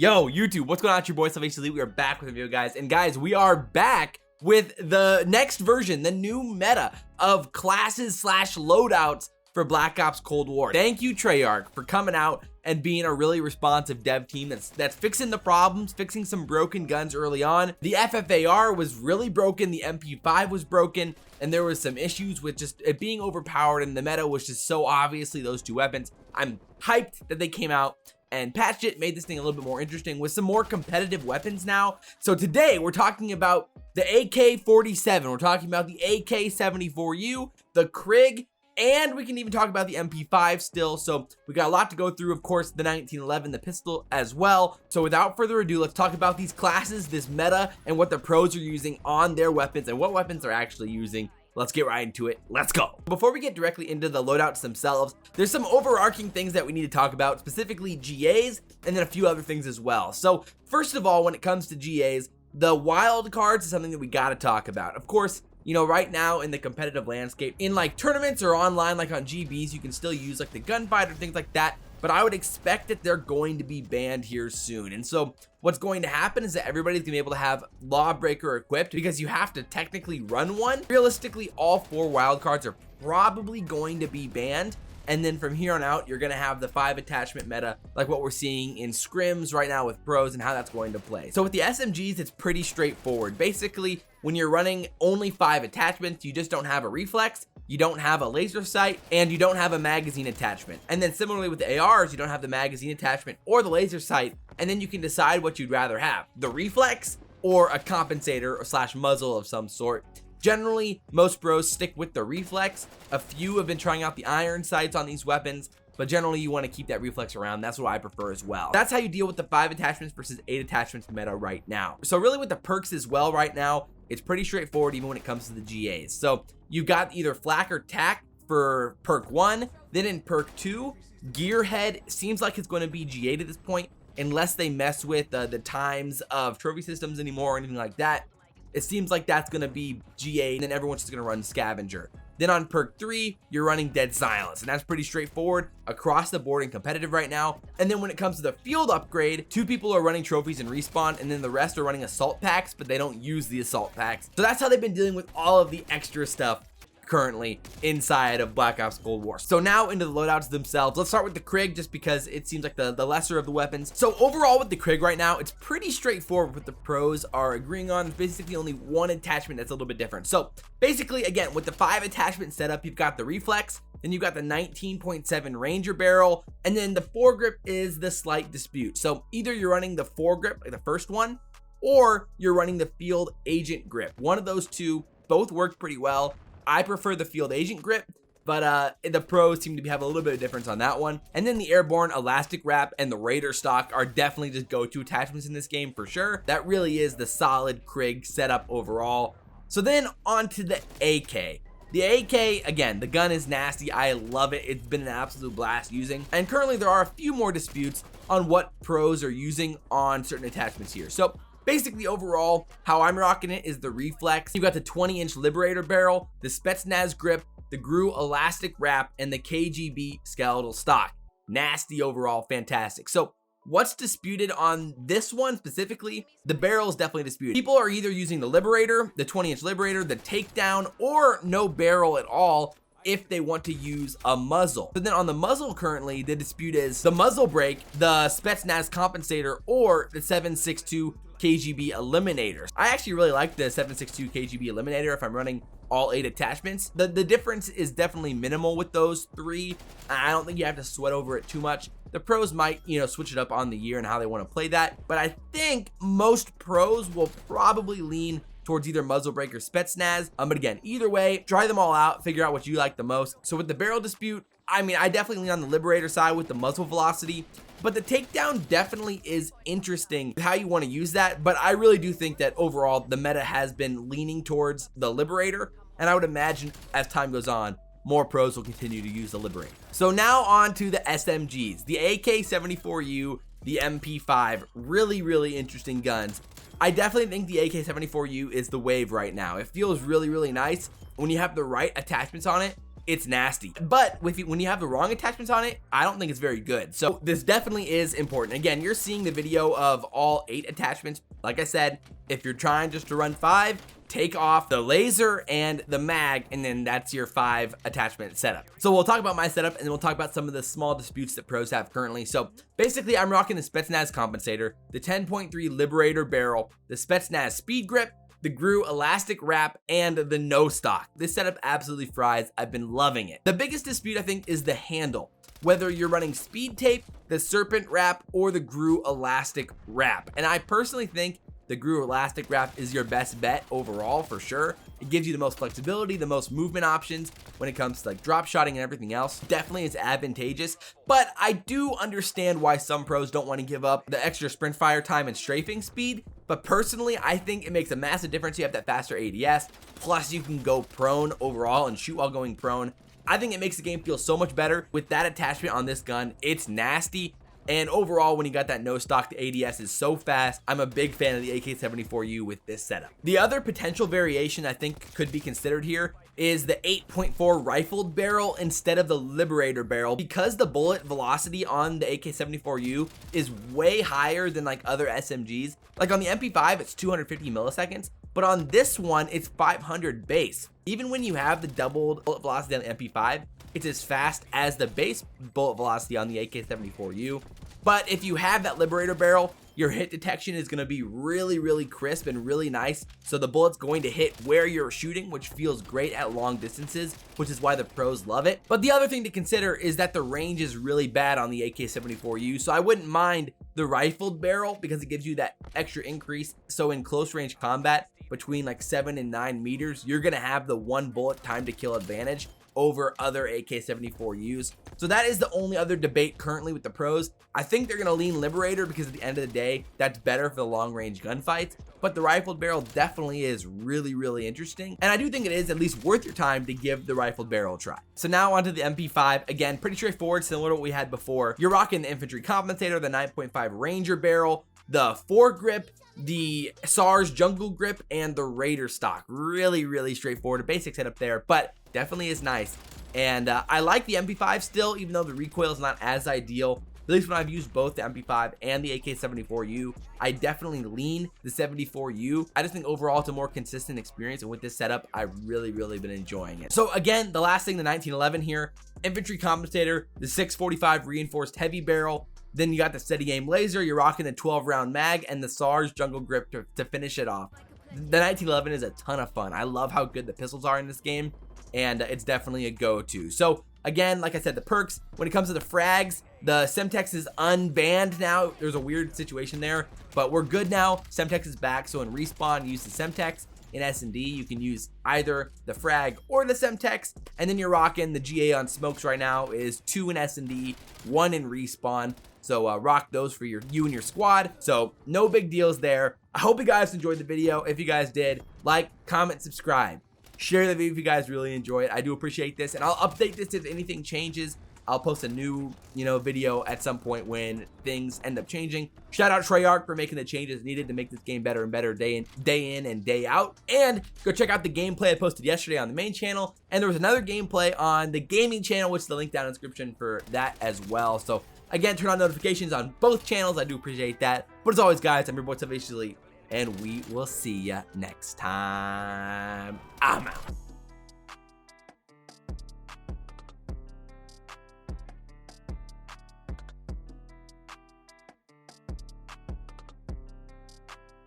Yo, YouTube, what's going on? It's your boy, Abezy. We are back with a video, guys. And guys, we are back with the next version, the new meta of classes slash loadouts for Black Ops Cold War. Thank you, Treyarch, for coming out and being a really responsive dev team that's fixing the problems, fixing some broken guns early on. The FFAR was really broken, the MP5 was broken, and there was some issues with just it being overpowered, and the meta was just so obviously those two weapons. I'm hyped that they came out and patched it, made this thing a little bit more interesting with some more competitive weapons now. So today we're talking about the AK47, we're talking about the AK74u, the Krig, and we can even talk about the MP5 still. So we got a lot to go through, of course, the 1911, the pistol as well. So without further ado, let's talk about these classes, this meta, and what the pros are using on their weapons and what weapons they're actually using. Let's get right into it. Let's go. Before we get directly into the loadouts themselves, there's some overarching things that we need to talk about, specifically GAs, and then a few other things as well. So first of all, when it comes to GAs, the wild cards is something that we got to talk about. Of course, you know, right now in the competitive landscape, in like tournaments or online, like on GBs, you can still use like the gunfighter, things like that. But I would expect that they're going to be banned here soon. And so what's going to happen is that everybody's gonna be able to have Lawbreaker equipped because you have to technically run one. Realistically, all 4 wildcards are probably going to be banned. And then from here on out, you're gonna have the 5 attachment meta, like what we're seeing in scrims right now with pros and how that's going to play. So with the SMGs, it's pretty straightforward. Basically, when you're running only 5 attachments, you just don't have a reflex, you don't have a laser sight, and you don't have a magazine attachment. And then similarly with the ARs, you don't have the magazine attachment or the laser sight, and then you can decide what you'd rather have, the reflex or a compensator or slash muzzle of some sort. Generally, most pros stick with the reflex. A few have been trying out the iron sights on these weapons, but generally you want to keep that reflex around. That's what I prefer as well. That's how you deal with the 5 attachments versus 8 attachments meta right now. So really with the perks as well right now, it's pretty straightforward even when it comes to the GAs. So you've got either flak or tack for perk 1, then in perk 2, gearhead seems like it's going to be GA to this point, unless they mess with the times of trophy systems anymore or anything like that. It seems like that's going to be GA, and then everyone's just going to run scavenger. Then on perk 3, you're running dead silence, and that's pretty straightforward across the board and competitive right now. And then when it comes to the field upgrade, 2 people are running trophies and respawn, and then the rest are running assault packs, but they don't use the assault packs. So that's how they've been dealing with all of the extra stuff currently inside of Black Ops Cold War. So now into the loadouts themselves. Let's start with the Krig, just because it seems like the lesser of the weapons. So overall with the Krig right now, it's pretty straightforward. What the pros are agreeing on, basically only 1 attachment that's a little bit different. So basically, again, with the 5 attachment setup, you've got the reflex, then you've got the 19.7 Ranger barrel, and then the foregrip is the slight dispute. So either you're running the foregrip, like the first one, or you're running the field agent grip. One of those two, both work pretty well. I prefer the field agent grip, but the pros seem to have a little bit of difference on that one. And then the airborne elastic wrap and the Raider stock are definitely just go-to attachments in this game for sure. That really is the solid Krig setup overall. So then on to the AK. The AK, again, the gun is nasty. I love it. It's been an absolute blast using. And currently there are a few more disputes on what pros are using on certain attachments here. So basically, overall, how I'm rocking it is the reflex. You've got the 20-inch Liberator barrel, the Spetsnaz grip, the GRU elastic wrap, and the KGB skeletal stock. Nasty overall, fantastic. So what's disputed on this one specifically? The barrel is definitely disputed. People are either using the Liberator, the 20-inch Liberator, the takedown, or no barrel at all if they want to use a muzzle. But then on the muzzle currently, the dispute is the muzzle brake, the Spetsnaz compensator, or the 7.62 KGB eliminator. I actually really like the 7.62 KGB eliminator if I'm running all 8 attachments. The difference is definitely minimal with those 3. I don't think you have to sweat over it too much. The pros might, you know, switch it up on the year and how they want to play that, but I think most pros will probably lean towards either muzzle brake or Spetsnaz. But again, either way, try them all out, figure out what you like the most. So with the barrel dispute, I mean, I definitely lean on the Liberator side with the muzzle velocity, but the takedown definitely is interesting how you want to use that. But I really do think that overall the meta has been leaning towards the Liberator, and I would imagine as time goes on, more pros will continue to use the Liberator. So now on to the SMGs, the AK74u, the MP5, really interesting guns. I definitely think the AK74u is the wave right now. It feels really nice when you have the right attachments on it. it's nasty. But when you have the wrong attachments on it, I don't think it's very good. So this definitely is important. Again, you're seeing the video of all 8 attachments. Like I said, if you're trying just to run 5, take off the laser and the mag, and then that's your 5 attachment setup. So we'll talk about my setup, and then we'll talk about some of the small disputes that pros have currently. So basically, I'm rocking the Spetsnaz compensator, the 10.3 Liberator barrel, the Spetsnaz speed grip, the GRU elastic wrap, and the no stock. This setup absolutely fries. I've been loving it. The biggest dispute, I think, is the handle. Whether you're running speed tape, the serpent wrap, or the GRU elastic wrap. And I personally think the GRU elastic wrap is your best bet overall, for sure. It gives you the most flexibility, the most movement options when it comes to like drop shotting and everything else. Definitely is advantageous, but I do understand why some pros don't want to give up the extra sprint fire time and strafing speed. But personally, I think it makes a massive difference. You have that faster ADS, plus you can go prone overall and shoot while going prone. I think it makes the game feel so much better with that attachment on this gun. It's nasty. And overall, when you got that no stock, the ADS is so fast. I'm a big fan of the AK74u with this setup. The other potential variation I think could be considered here is the 8.4 rifled barrel instead of the Liberator barrel, because the bullet velocity on the AK74u is way higher than like other SMGs. Like on the MP5, it's 250 milliseconds, but on this one, it's 500 base. Even when you have the doubled bullet velocity on the MP5, it's as fast as the base bullet velocity on the AK74u. But if you have that Liberator barrel, your hit detection is going to be really crisp and really nice. So the bullet's going to hit where you're shooting, which feels great at long distances, which is why the pros love it. But the other thing to consider is that the range is really bad on the AK74u. So I wouldn't mind the rifled barrel because it gives you that extra increase. So in close range combat between like 7 and 9 meters, you're going to have the 1 bullet time to kill advantage over other AK74us. So that is the only other debate currently with the pros. I think they're going to lean Liberator because at the end of the day, that's better for the long range gunfights. But the rifled barrel definitely is really interesting. And I do think it is at least worth your time to give the rifled barrel a try. So now onto the MP5. Again, pretty straightforward, similar to what we had before. You're rocking the infantry compensator, the 9.5 Ranger barrel, the foregrip, the SARS jungle grip, and the Raider stock. Really straightforward, a basic setup there, but definitely is nice. And I like the MP5 still, even though the recoil is not as ideal. At least when I've used both the MP5 and the AK74u, I definitely lean the 74u. I just think overall it's a more consistent experience, and with this setup, I've really been enjoying it. So again, the last thing, the 1911 here, infantry compensator, the 645 reinforced heavy barrel. Then you got the steady aim laser, you're rocking the 12 round mag, and the SARS jungle grip to finish it off. The 1911 is a ton of fun. I love how good the pistols are in this game, and it's definitely a go-to. So again, like I said, the perks, when it comes to the frags, the Semtex is unbanned now. There's a weird situation there, but we're good now. Semtex is back, so in respawn, use the Semtex. In S&D, you can use either the frag or the Semtex, and then you're rocking the GA on smokes right now is 2 in S&D, 1 in respawn. So rock those for you and your squad. So no big deals there. I hope you guys enjoyed the video. If you guys did, like, comment, subscribe, share the video if you guys really enjoy it. I do appreciate this, and I'll update this if anything changes. I'll post a new, video at some point when things end up changing. Shout out Treyarch for making the changes needed to make this game better and better day in and day out. And go check out the gameplay I posted yesterday on the main channel. And there was another gameplay on the gaming channel, which is the link down in the description for that as well. So again, turn on notifications on both channels. I do appreciate that. But as always, guys, I'm your boy CoD CW, and we will see ya next time. I'm out.